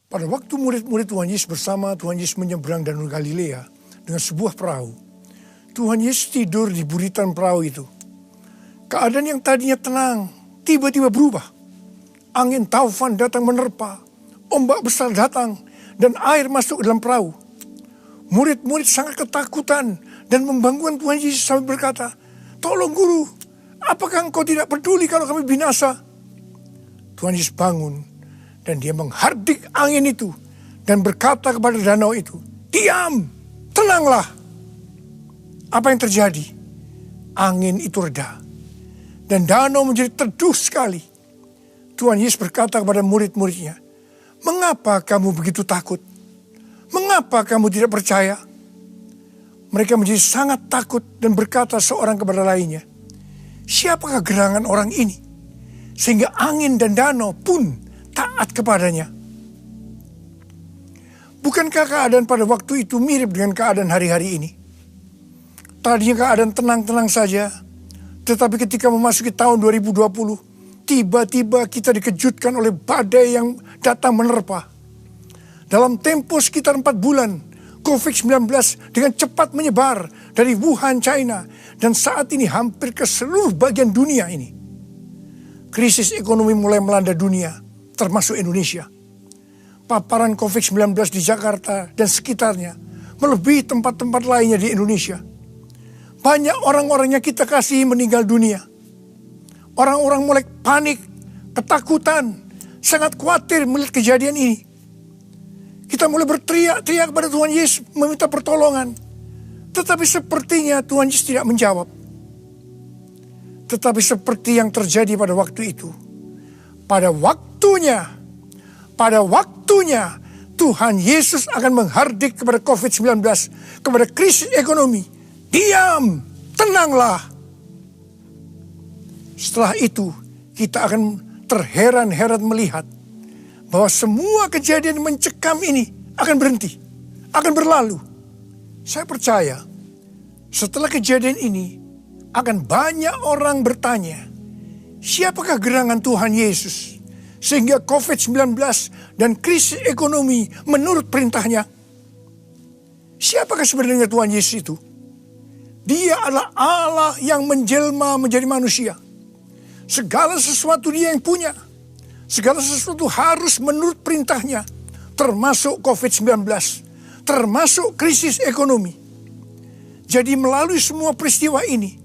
Pada waktu murid-murid Tuhan Yesus bersama Tuhan Yesus menyeberang Danau Galilea dengan sebuah perahu, Tuhan Yesus tidur di buritan perahu itu. Keadaan yang tadinya tenang tiba-tiba berubah. Angin taufan datang menerpa, ombak besar datang, dan air masuk ke dalam perahu. Murid-murid sangat ketakutan dan membangunkan Tuhan Yesus sambil berkata, "Tolong guru, apakah engkau tidak peduli kalau kami binasa?" Tuhan Yesus bangun dan dia menghardik angin itu dan berkata kepada danau itu, "Diam, tenanglah." Apa yang terjadi? Angin itu reda dan danau menjadi teduh sekali. Tuhan Yesus berkata kepada murid-muridnya, "Mengapa kamu begitu takut? Mengapa kamu tidak percaya?" Mereka menjadi sangat takut dan berkata seorang kepada lainnya, "Siapakah gerangan orang ini? Sehingga angin dan danau pun taat kepadanya." Bukankah keadaan pada waktu itu mirip dengan keadaan hari-hari ini? Tadinya keadaan tenang-tenang saja, tetapi ketika memasuki tahun 2020, tiba-tiba kita dikejutkan oleh badai yang datang menerpa. Dalam tempo sekitar 4 bulan, COVID-19 dengan cepat menyebar dari Wuhan, China, dan saat ini hampir ke seluruh bagian dunia ini. Krisis ekonomi mulai melanda dunia, termasuk Indonesia. Paparan COVID-19 di Jakarta dan sekitarnya melebihi tempat-tempat lainnya di Indonesia. Banyak orang-orang yang kita kasihi meninggal dunia. Orang-orang mulai panik, ketakutan, sangat khawatir melihat kejadian ini. Kita mulai berteriak-teriak kepada Tuhan Yesus meminta pertolongan. Tetapi sepertinya Tuhan Yesus tidak menjawab. Tetapi seperti yang terjadi pada waktu itu. Pada waktunya Tuhan Yesus akan menghardik kepada COVID-19, kepada krisis ekonomi. "Diam, tenanglah." Setelah itu kita akan terheran-heran melihat bahwa semua kejadian mencekam ini akan berhenti, akan berlalu. Saya percaya setelah kejadian ini akan banyak orang bertanya, siapakah gerangan Tuhan Yesus sehingga COVID-19 dan krisis ekonomi menurut perintahnya? Siapakah sebenarnya Tuhan Yesus itu? Dia adalah Allah yang menjelma menjadi manusia. Segala sesuatu dia yang punya. Segala sesuatu harus menurut perintahnya. Termasuk COVID-19. Termasuk krisis ekonomi. Jadi melalui semua peristiwa ini,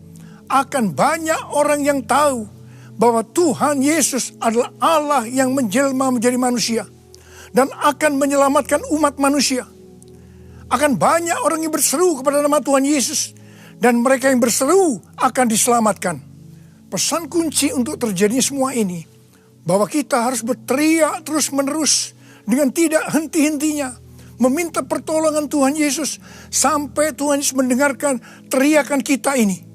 akan banyak orang yang tahu bahwa Tuhan Yesus adalah Allah yang menjelma menjadi manusia. Dan akan menyelamatkan umat manusia. Akan banyak orang yang berseru kepada nama Tuhan Yesus. Dan mereka yang berseru akan diselamatkan. Pesan kunci untuk terjadinya semua ini, bahwa kita harus berteriak terus-menerus dengan tidak henti-hentinya, meminta pertolongan Tuhan Yesus sampai Tuhan Yesus mendengarkan teriakan kita ini.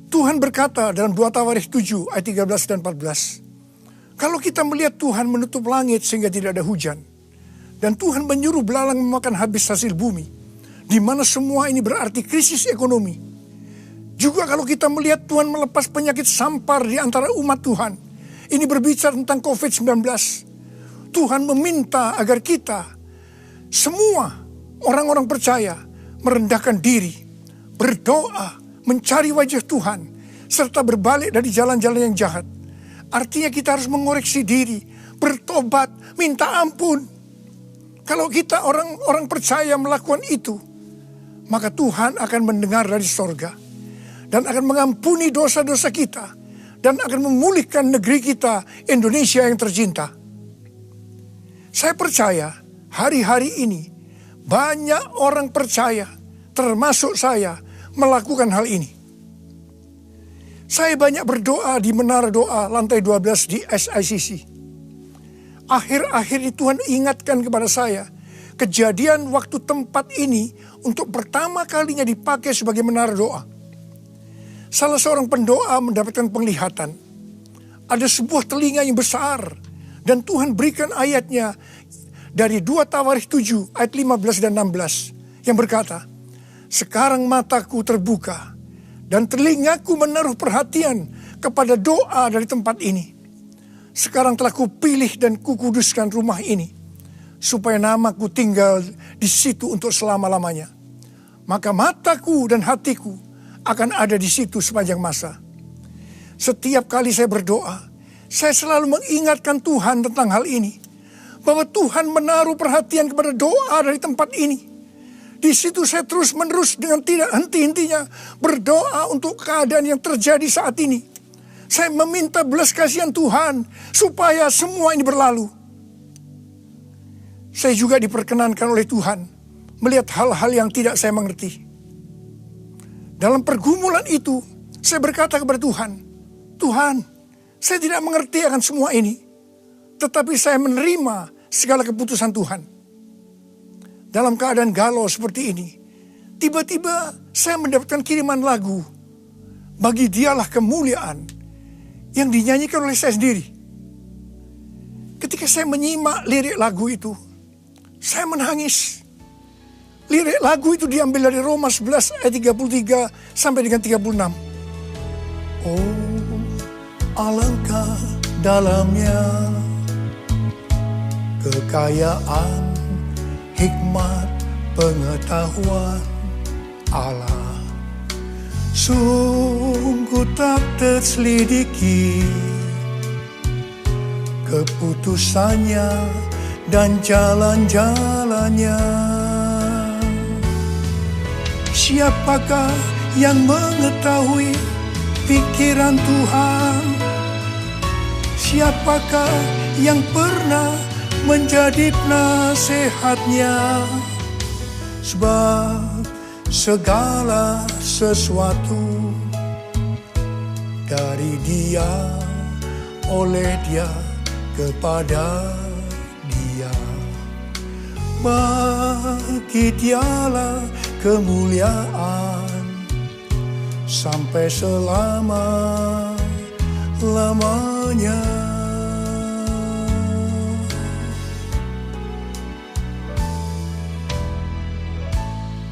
Tuhan berkata dalam 2 Tawarikh 7 ayat 13 dan 14, kalau kita melihat Tuhan menutup langit sehingga tidak ada hujan, dan Tuhan menyuruh belalang memakan habis hasil bumi, di mana semua ini berarti krisis ekonomi. Juga kalau kita melihat Tuhan melepas penyakit sampar di antara umat Tuhan. Ini berbicara tentang COVID-19. Tuhan meminta agar kita, semua orang-orang percaya, merendahkan diri, berdoa, mencari wajah Tuhan, serta berbalik dari jalan-jalan yang jahat. Artinya kita harus mengoreksi diri, bertobat, minta ampun. Kalau kita orang-orang percaya melakukan itu, maka Tuhan akan mendengar dari sorga. Dan akan mengampuni dosa-dosa kita. Dan akan memulihkan negeri kita, Indonesia yang tercinta. Saya percaya hari-hari ini banyak orang percaya, termasuk saya, melakukan hal ini. Saya banyak berdoa di menara doa lantai 12 di SICC. Akhir-akhir ini Tuhan ingatkan kepada saya, kejadian waktu tempat ini untuk pertama kalinya dipakai sebagai menara doa. Salah seorang pendoa mendapatkan penglihatan. Ada sebuah telinga yang besar. Dan Tuhan berikan ayatnya dari 2 Tawarikh 7 ayat 15 dan 16. Yang berkata, sekarang mataku terbuka. Dan telingaku menaruh perhatian kepada doa dari tempat ini. sekarang telah kupilih dan kukuduskan rumah ini, supaya namaku tinggal di situ untuk selama-lamanya. Maka mataku dan hatiku akan ada di situ sepanjang masa. Setiap kali saya berdoa, saya selalu mengingatkan Tuhan tentang hal ini. Bahwa Tuhan menaruh perhatian kepada doa dari tempat ini. Di situ saya terus-menerus dengan tidak henti-hentinya berdoa untuk keadaan yang terjadi saat ini. Saya meminta belas kasihan Tuhan supaya semua ini berlalu. Saya juga diperkenankan oleh Tuhan melihat hal-hal yang tidak saya mengerti. Dalam pergumulan itu, saya berkata kepada Tuhan, Tuhan, saya tidak mengerti akan semua ini, tetapi saya menerima segala keputusan Tuhan. Dalam keadaan galau seperti ini, tiba-tiba saya mendapatkan kiriman lagu, Bagi Dialah Kemuliaan, yang dinyanyikan oleh saya sendiri. Ketika saya menyimak lirik lagu itu, saya menangis. Lirik lagu itu diambil dari Roma 11 ayat 33 sampai dengan 36. Oh, alangkah dalamnya kekayaan hikmat pengetahuan Allah, sungguh tak terselidiki keputusannya dan jalan-jalannya. Siapakah yang mengetahui pikiran Tuhan? Siapakah yang pernah menjadi penasehatnya? Sebab segala sesuatu dari Dia, oleh Dia, kepada Dia. Bagi Dialah kemuliaan sampai selama-lamanya.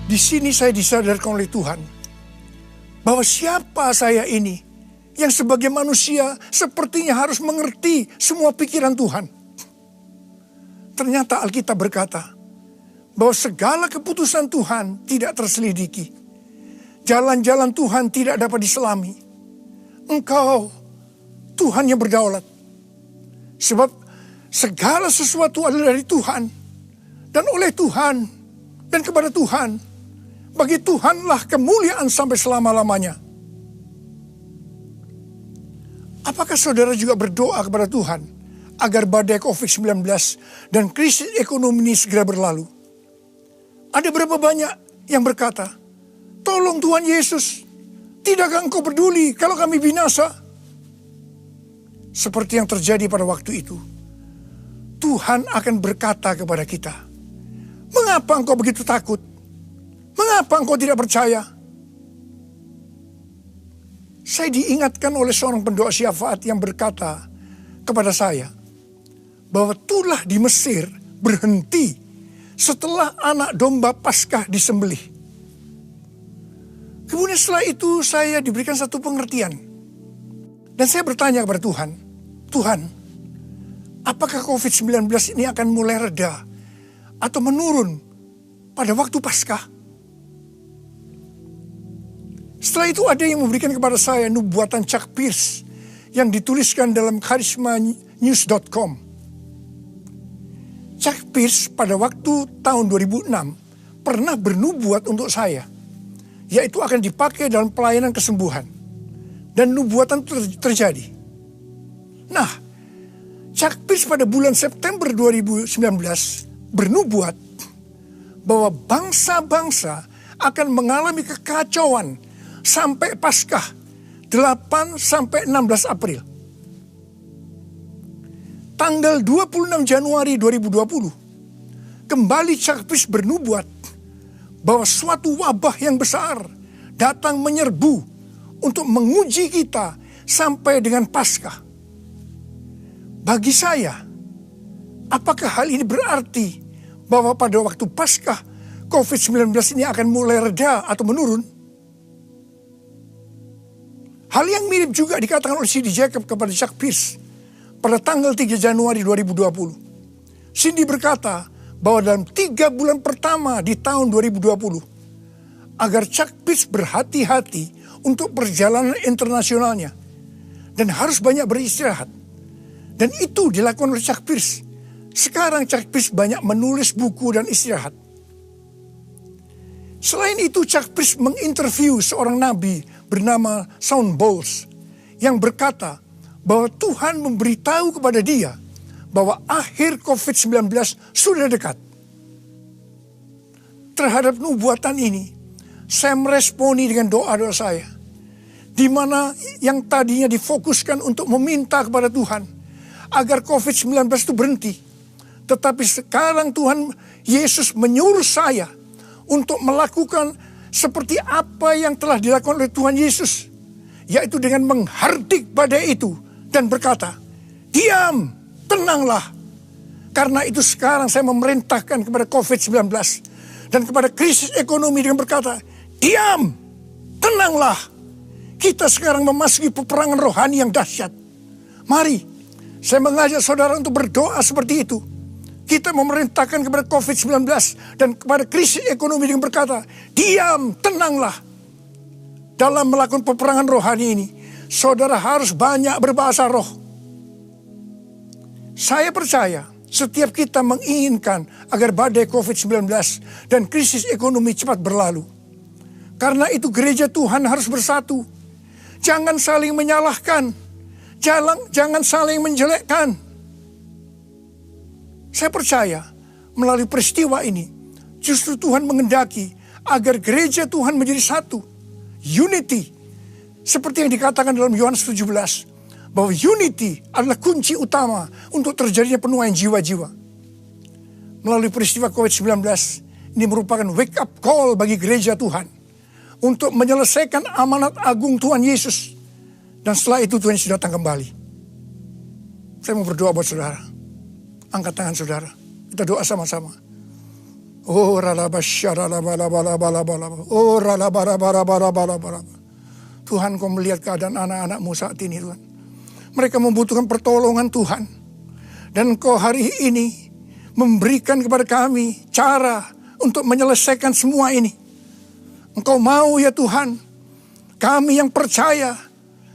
Di sini saya disadarkan oleh Tuhan bahwa siapa saya ini yang sebagai manusia sepertinya harus mengerti semua pikiran Tuhan. Ternyata Alkitab berkata bahwa segala keputusan Tuhan tidak terselidiki. Jalan-jalan Tuhan tidak dapat diselami. Engkau Tuhan yang berdaulat. Sebab segala sesuatu adalah dari Tuhan dan oleh Tuhan dan kepada Tuhan. Bagi Tuhanlah kemuliaan sampai selama-lamanya. Apakah saudara juga berdoa kepada Tuhan agar badai COVID-19 dan krisis ekonomi ini segera berlalu? Ada berapa banyak yang berkata, tolong Tuhan Yesus, tidakkah Engkau peduli kalau kami binasa? Seperti yang terjadi pada waktu itu, Tuhan akan berkata kepada kita, mengapa engkau begitu takut? Mengapa engkau tidak percaya? Saya diingatkan oleh seorang pendoa syafaat yang berkata kepada saya bahwa tulah di Mesir berhenti setelah anak domba Paskah disembelih. Kemudian setelah itu saya diberikan satu pengertian. Dan saya bertanya kepada Tuhan, Tuhan, apakah COVID-19 ini akan mulai reda atau menurun pada waktu Paskah? Setelah itu ada yang memberikan kepada saya nubuatan Chuck Pierce yang dituliskan dalam charismanews.com. Chuck Pierce pada waktu tahun 2006 pernah bernubuat untuk saya, yaitu akan dipakai dalam pelayanan kesembuhan. Dan nubuatan terjadi. Nah, Chuck Pierce pada bulan September 2019 bernubuat bahwa bangsa-bangsa akan mengalami kekacauan sampai Paskah 8 sampai 16 April. Tanggal 26 Januari 2020, kembali Chuck Pierce bernubuat bahwa suatu wabah yang besar datang menyerbu untuk menguji kita sampai dengan Paskah. Bagi saya, apakah hal ini berarti bahwa pada waktu Paskah COVID-19 ini akan mulai reda atau menurun? Hal yang mirip juga dikatakan oleh C.D. Jacob kepada Chuck Pierce pada tanggal 3 Januari 2020. Cindy berkata bahwa dalam 3 bulan pertama di tahun 2020, agar Chuck Pierce berhati-hati untuk perjalanan internasionalnya dan harus banyak beristirahat. Dan itu dilakukan oleh Chuck Pierce. Sekarang Chuck Pierce banyak menulis buku dan istirahat. Selain itu, Chuck Pierce menginterview seorang nabi bernama Shawn Bolz yang berkata bahwa Tuhan memberitahu kepada dia bahwa akhir COVID-19 sudah dekat. Terhadap nubuatan ini, saya meresponi dengan doa-doa saya, di mana yang tadinya difokuskan untuk meminta kepada Tuhan agar COVID-19 itu berhenti. Tetapi sekarang Tuhan Yesus menyuruh saya untuk melakukan seperti apa yang telah dilakukan oleh Tuhan Yesus, yaitu dengan menghardik badai itu dan berkata, diam, tenanglah. Karena itu sekarang saya memerintahkan kepada COVID-19 dan kepada krisis ekonomi dengan berkata, diam, tenanglah. Kita sekarang memasuki peperangan rohani yang dahsyat. Mari, saya mengajak saudara untuk berdoa seperti itu. Kita memerintahkan kepada COVID-19 dan kepada krisis ekonomi dengan berkata, diam, tenanglah. Dalam melakukan peperangan rohani ini, saudara harus banyak berbahasa roh. Saya percaya setiap kita menginginkan agar badai COVID-19 dan krisis ekonomi cepat berlalu. Karena itu gereja Tuhan harus bersatu. Jangan saling menyalahkan. Jangan saling menjelekkan. Saya percaya melalui peristiwa ini justru Tuhan mengendaki agar gereja Tuhan menjadi satu. Unity. Seperti yang dikatakan dalam Yohanes 17. Bahwa unity adalah kunci utama untuk terjadinya penuaian jiwa-jiwa. Melalui peristiwa COVID-19 ini merupakan wake up call bagi gereja Tuhan. Untuk menyelesaikan amanat agung Tuhan Yesus. Dan setelah itu Tuhan Yesus datang kembali. Saya mau berdoa buat saudara. Angkat tangan saudara. Kita doa sama-sama. Oh Tuhan, Kau melihat keadaan anak-anak-Mu saat ini, Tuhan. Mereka membutuhkan pertolongan Tuhan. Dan Kau hari ini memberikan kepada kami cara untuk menyelesaikan semua ini. Engkau mau ya Tuhan, kami yang percaya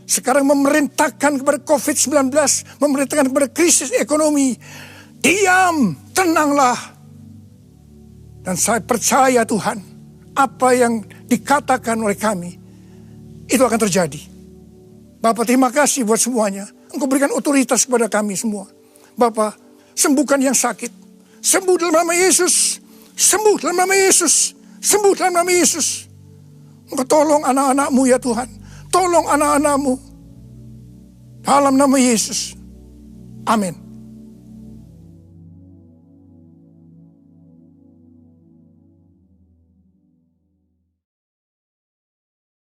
sekarang memerintahkan kepada COVID-19, memerintahkan kepada krisis ekonomi, diam, tenanglah. Dan saya percaya Tuhan, apa yang dikatakan oleh kami, itu akan terjadi. Bapak, terima kasih buat semuanya. Engkau berikan otoritas kepada kami semua. Bapak, sembuhkan yang sakit. Sembuh dalam nama Yesus. Sembuh dalam nama Yesus. Sembuh dalam nama Yesus. Engkau tolong anak-anak-Mu ya Tuhan. Tolong anak-anak-Mu. Dalam nama Yesus. Amin.